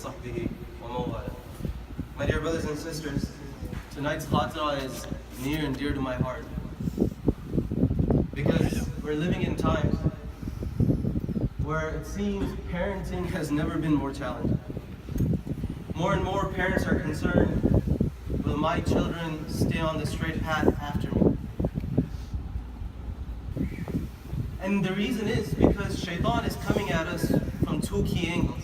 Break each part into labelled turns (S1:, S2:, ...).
S1: وصحبه ومن والاه. My dear brothers and sisters, tonight's khatira is near and dear to my heart because we're living in times where it seems parenting has never been more challenging. More and more parents are concerned, will my children stay on the straight path after me? And the reason is because shaitan is coming at us from two key angles.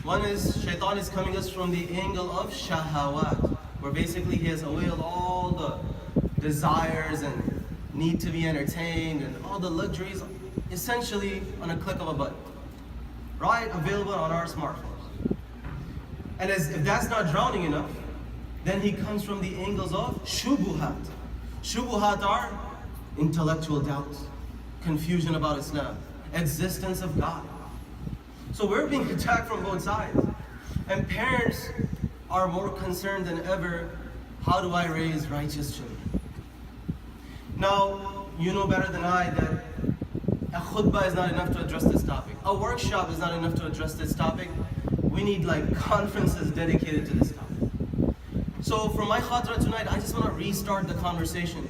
S1: One is shaitan is coming at us from the angle of shahawat, where basically he has availed all the desires and need to be entertained and all the luxuries essentially on a click of a button, right? Available on our smartphones. And if that's not drowning enough, then he comes from the angles of shubuhat. Shubuhat are intellectual doubts, confusion about Islam, existence of God. So we're being attacked from both sides. And parents are more concerned than ever, how do I raise righteous children? Now, you know better than I that a khutbah is not enough to address this topic. A workshop is not enough to address this topic. We need like conferences dedicated to this topic. So for my khatira tonight, I just want to restart the conversation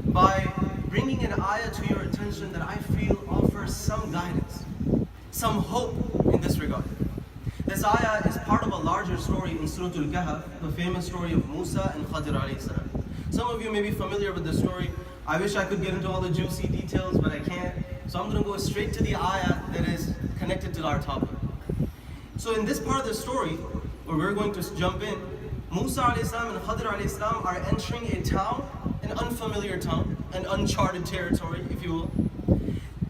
S1: by bringing an ayah to your attention that I feel offers some guidance, some hope in this regard. This ayah is part of a larger story in Surah Al-Kahf, the famous story of Musa and Khadir alayhi salam. Some of you may be familiar with the story. I wish I could get into all the juicy details, but I can't. So I'm going to go straight to the ayah that is connected to our topic. So in this part of the story, where we're going to jump in, Musa alayhi salam and Khadir alayhi salam are entering a town, an unfamiliar town, an uncharted territory, if you will.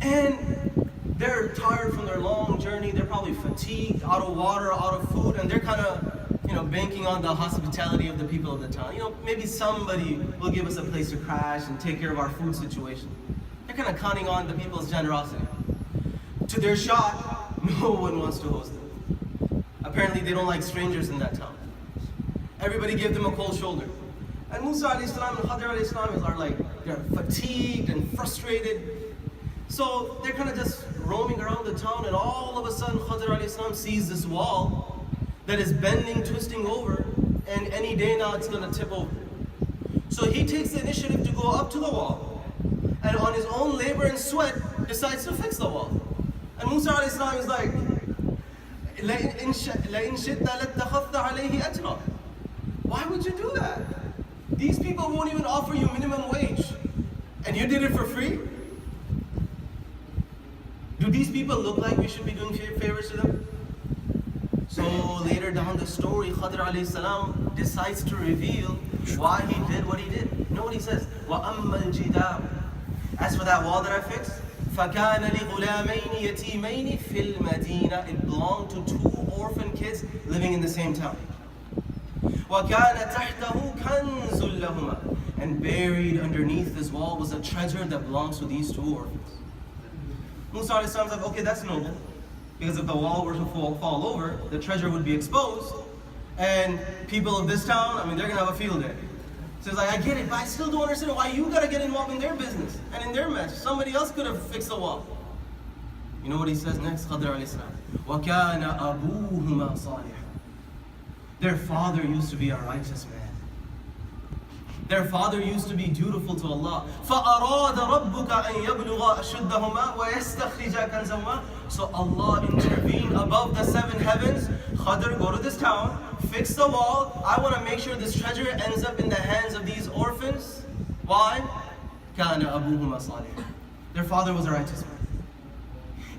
S1: And they're tired from their long journey. They're probably fatigued, out of water, out of food, and they're kind of, banking on the hospitality of the people of the town. Maybe somebody will give us a place to crash and take care of our food situation. They're kind of counting on the people's generosity. To their shock, no one wants to host them. Apparently, they don't like strangers in that town. Everybody gave them a cold shoulder. And Musa alayhi salam and Khadir alayhi salam are like, they're fatigued and frustrated. So they're kind of just roaming around the town, and all of a sudden Khadir alayhi salam sees this wall that is bending, twisting over, and any day now it's going to tip over. So he takes the initiative to go up to the wall, and on his own labor and sweat decides to fix the wall. And Musa alayhi salam is like, لَإِن شِئْتَ لَاتَّخَذْتَ عَلَيْهِ أَجْرًا. Why would you do that? These people won't even offer you minimum wage, and you did it for free? Do these people look like we should be doing favors to them? So later down the story, Khadir alayhi salam decides to reveal why he did what he did. You know what he says? وَأَمَّا الْجِدَارُ. As for that wall that I fixed, فَكَانَ لِغُلَامَيْنِ يَتِيمَيْنِ فِي الْمَدِينَةِ. It belonged to two orphan kids living in the same town. وَكَانَ تَحْتَهُ كَنْزٌ لَهُمَا. And buried underneath this wall was a treasure that belongs to these two orphans. Musa alayhi salam is like, okay, that's noble. Because if the wall were to fall over, the treasure would be exposed. And people of this town, they're going to have a field day. So he's like, I get it, but I still don't understand why you got to get involved in their business and in their mess. Somebody else could have fixed the wall. You know what he says next? Khadir alayhi salam. وَكَانَ أَبُوهُمَا صَالِحًا. Their father used to be a righteous man. Their father used to be dutiful to Allah. فَأَرَادَ رَبُّكَ أَن يَبْلُغَ أَشُدَّهُمَا وَيَسْتَخْرِجَ كَنْزَهُمَا. So Allah intervened above the 7 heavens. Khadir, go to this town, fix the wall. I want to make sure this treasure ends up in the hands of these orphans. Why? كَانَ أَبُوهُمَا صَالِحًا. Their father was a righteous man.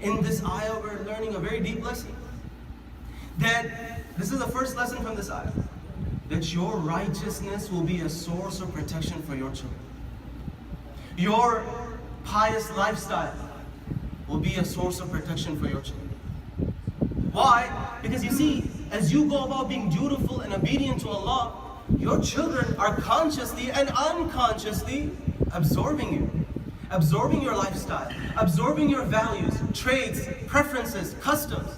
S1: In this ayah, we're learning a very deep lesson. That this is the first lesson from this ayah. That your righteousness will be a source of protection for your children. Your pious lifestyle will be a source of protection for your children. Why? Because you see, as you go about being dutiful and obedient to Allah, your children are consciously and unconsciously absorbing you. Absorbing your lifestyle, absorbing your values, traits, preferences, customs.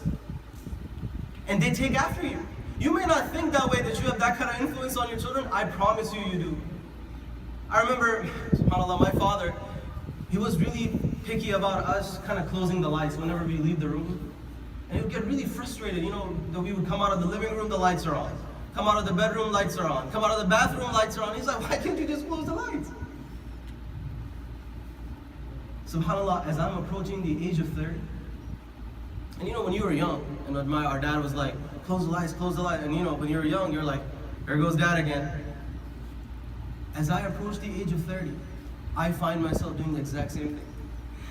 S1: And they take after you. You may not think that way, that you have that kind of influence on your children. I promise you, you do. I remember, subhanAllah, my father, he was really picky about us kind of closing the lights whenever we leave the room. And he would get really frustrated, that we would come out of the living room, the lights are on. Come out of the bedroom, lights are on. Come out of the bathroom, lights are on. He's like, why can't you just close the lights? SubhanAllah, as I'm approaching the age of 30, and when you were young, and our dad was like, close the lights, and when you were young, you're like, there goes dad again. As I approach the age of 30, I find myself doing the exact same thing.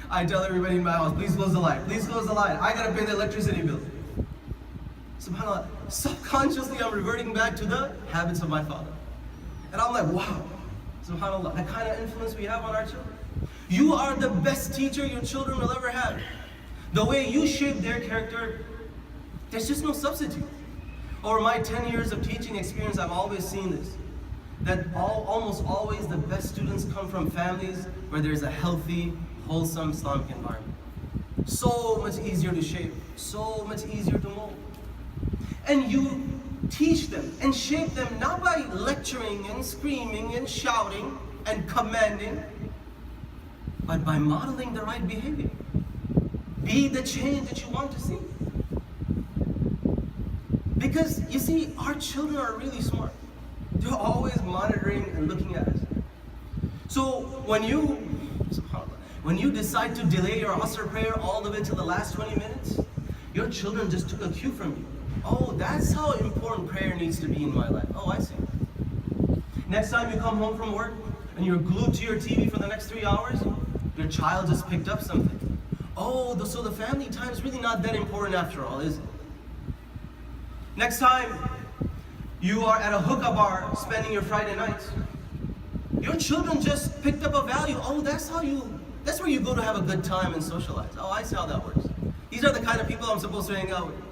S1: I tell everybody in my house, please close the light, please close the light. I gotta pay the electricity bill. SubhanAllah, subconsciously I'm reverting back to the habits of my father. And I'm like, wow, SubhanAllah, the kind of influence we have on our children. You are the best teacher your children will ever have. The way you shape their character, there's just no substitute. Over my 10 years of teaching experience, I've always seen this. That almost always the best students come from families where there's a healthy, wholesome Islamic environment. So much easier to shape, so much easier to mold. And you teach them and shape them not by lecturing and screaming and shouting and commanding, but by modeling the right behavior. Be the change that you want to see. Because you see, our children are really smart. They're always monitoring and looking at us. So when you decide to delay your Asr prayer all the way to the last 20 minutes, your children just took a cue from you. Oh, that's how important prayer needs to be in my life. Oh, I see. Next time you come home from work and you're glued to your TV for the next 3 hours, your child just picked up something. Oh, so the family time is really not that important after all, is it? Next time you are at a hookah bar spending your Friday nights, your children just picked up a value. Oh, that's where you go to have a good time and socialize. Oh, I see how that works. These are the kind of people I'm supposed to hang out with.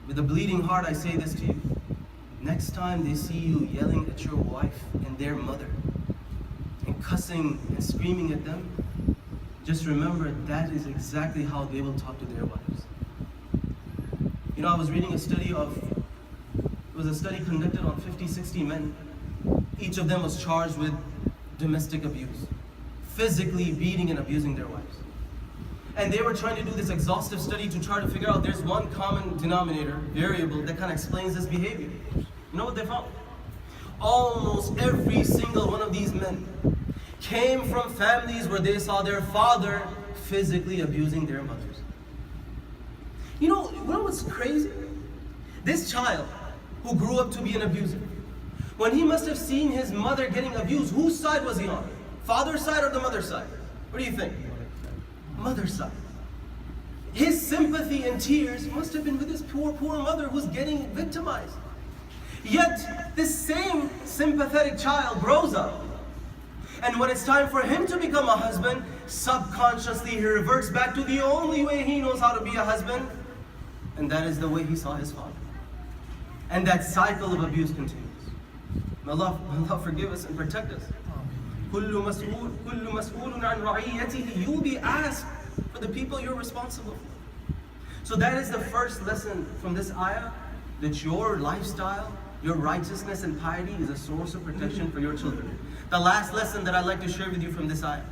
S1: With a bleeding heart, I say this to you. Next time they see you yelling at your wife and their mother, and cussing and screaming at them, just remember that is exactly how they will talk to their wives. I was reading a study conducted on 50, 60 men. Each of them was charged with domestic abuse, physically beating and abusing their wives. And they were trying to do this exhaustive study to try to figure out there's one common denominator, variable, that kind of explains this behavior. You know what they found? Almost every single one of these men came from families where they saw their father physically abusing their mothers. You know what's crazy? This child who grew up to be an abuser, when he must have seen his mother getting abused, whose side was he on? Father's side or the mother's side? What do you think? Mother's side. His sympathy and tears must have been with his poor mother who's getting victimized. Yet, this same sympathetic child grows up, and when it's time for him to become a husband, subconsciously he reverts back to the only way he knows how to be a husband, and that is the way he saw his father. And that cycle of abuse continues. May Allah forgive us and protect us. Kullu mas'ulun an ra'iyatihi. You will be asked for the people you're responsible for. So that is the first lesson from this ayah, that your lifestyle, your righteousness and piety is a source of protection for your children. The last lesson that I'd like to share with you from this ayah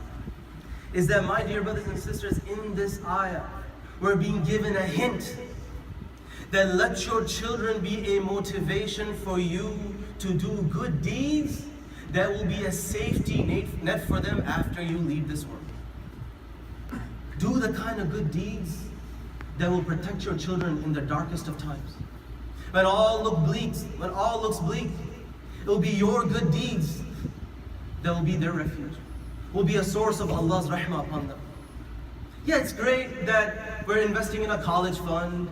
S1: is that, my dear brothers and sisters, in this ayah, we're being given a hint that let your children be a motivation for you to do good deeds that will be a safety net for them after you leave this world. Do the kind of good deeds that will protect your children in the darkest of times. When all looks bleak, it will be your good deeds that will be their refuge, will be a source of Allah's rahmah upon them. Yeah, it's great that we're investing in a college fund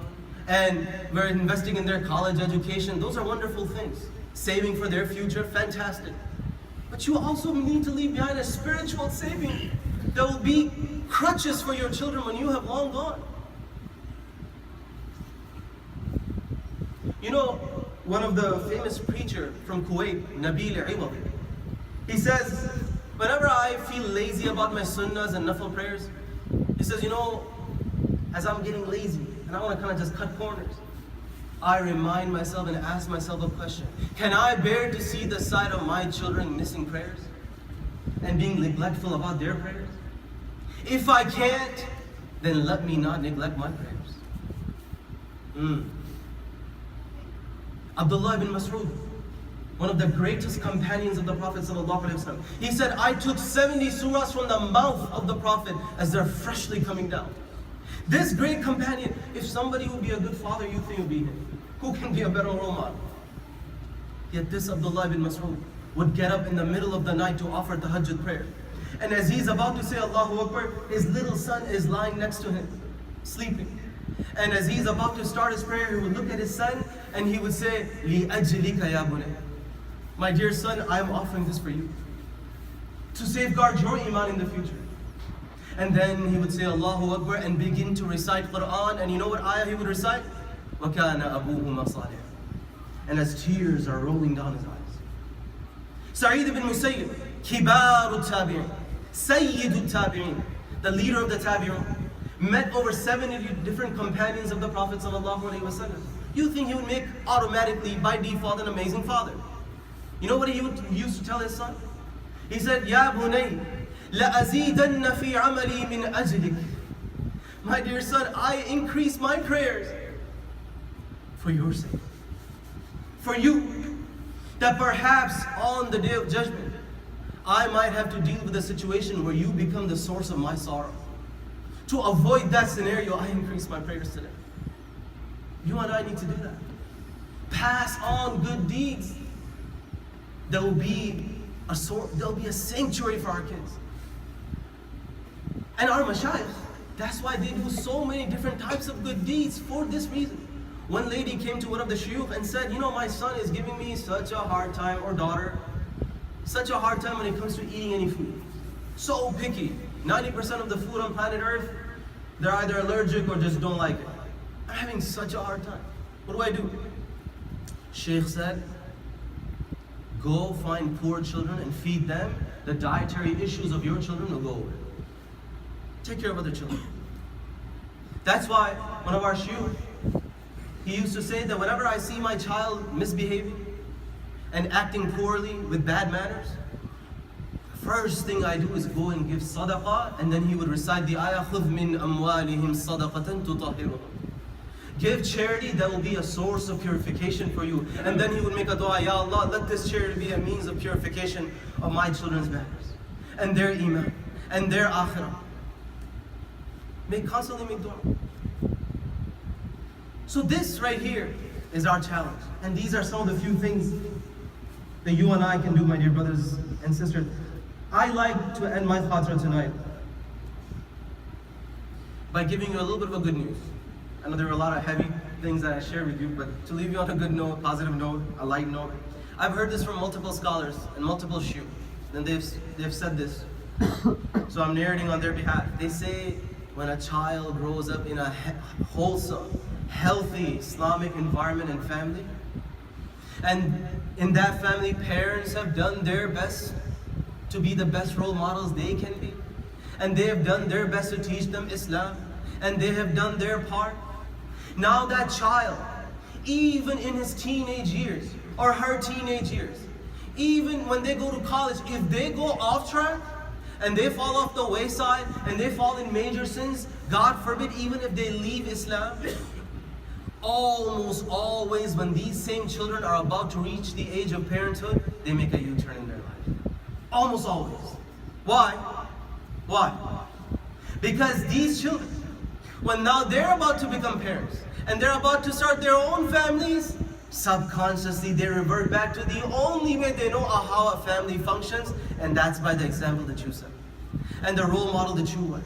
S1: and we're investing in their college education. Those are wonderful things. Saving for their future, fantastic. But you also need to leave behind a spiritual saving that will be crutches for your children when you have long gone. One of the famous preacher from Kuwait, Nabil Iwad, he says, whenever I feel lazy about my sunnahs and nafil prayers, he says, as I'm getting lazy and I want to kind of just cut corners, I remind myself and ask myself a question. Can I bear to see the side of my children missing prayers and being neglectful about their prayers? If I can't, then let me not neglect my prayers. Mm. Abdullah ibn Mas'ud, one of the greatest companions of the Prophet ﷺ, he said, I took 70 surahs from the mouth of the Prophet as they're freshly coming down. This great companion, if somebody would be a good father, you think it would be him. Who can be a better role model? Yet this Abdullah ibn Mas'ud would get up in the middle of the night to offer tahajjud prayer. And as he's about to say Allahu Akbar, his little son is lying next to him, sleeping. And as he's about to start his prayer, he would look at his son and he would say, Li ajlika ya bunay. My dear son, I am offering this for you, to safeguard your iman in the future. And then he would say Allahu Akbar and begin to recite Quran. And you know what ayah he would recite? وَكَانَ أَبُوهُمَا صَالِحًا. And as tears are rolling down his eyes. Sa'id ibn Musayyib, Kibaru Tabi'in, Sayyidu Tabi'in, the leader of the Tabi'in, met over 70 different companions of the Prophet ﷺ. You think he would make automatically, by default, an amazing father? You know what he used to tell his son? He said, Ya bunay, لَأَزِيدَنَّ فِي عَمَلِي مِنْ أَجْلِكَ. My dear son, I increase my prayers for your sake. For you, that perhaps on the day of judgment, I might have to deal with a situation where you become the source of my sorrow. To avoid that scenario, I increase my prayers today. You and I need to do that. Pass on good deeds. There will be a sanctuary for our kids. And our mashayikh, that's why they do so many different types of good deeds for this reason. One lady came to one of the shuyukh and said, you know, my son is giving me such a hard time, or daughter, such a hard time when it comes to eating any food. So picky. 90% of the food on planet Earth, they're either allergic or just don't like it. I'm having such a hard time. What do? Shaykh said, go find poor children and feed them. The dietary issues of your children will go away. Take care of other children. That's why one of our shuyukh, he used to say that whenever I see my child misbehaving and acting poorly with bad manners, first thing I do is go and give sadaqah, and then he would recite the ayah, خُذْ مِنْ أَمْوَالِهِمْ صَدَقَةً تُطَهِّرُهُمْ. Give charity that will be a source of purification for you. And then he would make a dua, Ya Allah, let this charity be a means of purification of my children's manners, and their iman, and their akhirah. Constantly make dua. So this right here is our challenge. And these are some of the few things that you and I can do, my dear brothers and sisters. I like to end my khatira tonight by giving you a little bit of a good news. I know there are a lot of heavy things that I share with you, but to leave you on a good note, positive note, a light note. I've heard this from multiple scholars and multiple shuyukh, and they've said this. So I'm narrating on their behalf. They say when a child grows up in a wholesome, healthy Islamic environment and family, and in that family parents have done their best to be the best role models they can be, and they have done their best to teach them Islam, and they have done their part. Now that child, even in his teenage years or her teenage years, even when they go to college, if they go off track and they fall off the wayside and they fall in major sins, God forbid, even if they leave Islam, almost always when these same children are about to reach the age of parenthood, they make a U-turn in their life. Almost always. Why? Why? Because these children, when now they're about to become parents and they're about to start their own families, subconsciously they revert back to the only way they know how a family functions, and that's by the example that you set and the role model that you were.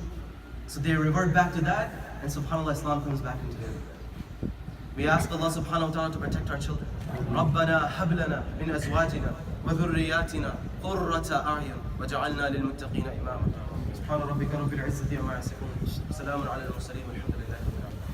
S1: So they revert back to that, and subhanAllah, Islam comes back into it. We ask Allah subhanahu wa ta'ala to protect our children. رَبَّنَا هَبْ لَنَا مِنْ أَزْوَاجِنَا وَذُرِّيَّاتِنَا قُرَّةَ أَعْيُنٍ وَجَعَلْنَا لِلْمُتَّقِينَ إِمَامًا. سبحان ربك رب العزة عما يصفون. سلام على المرسلين والحمد لله رب العالمين.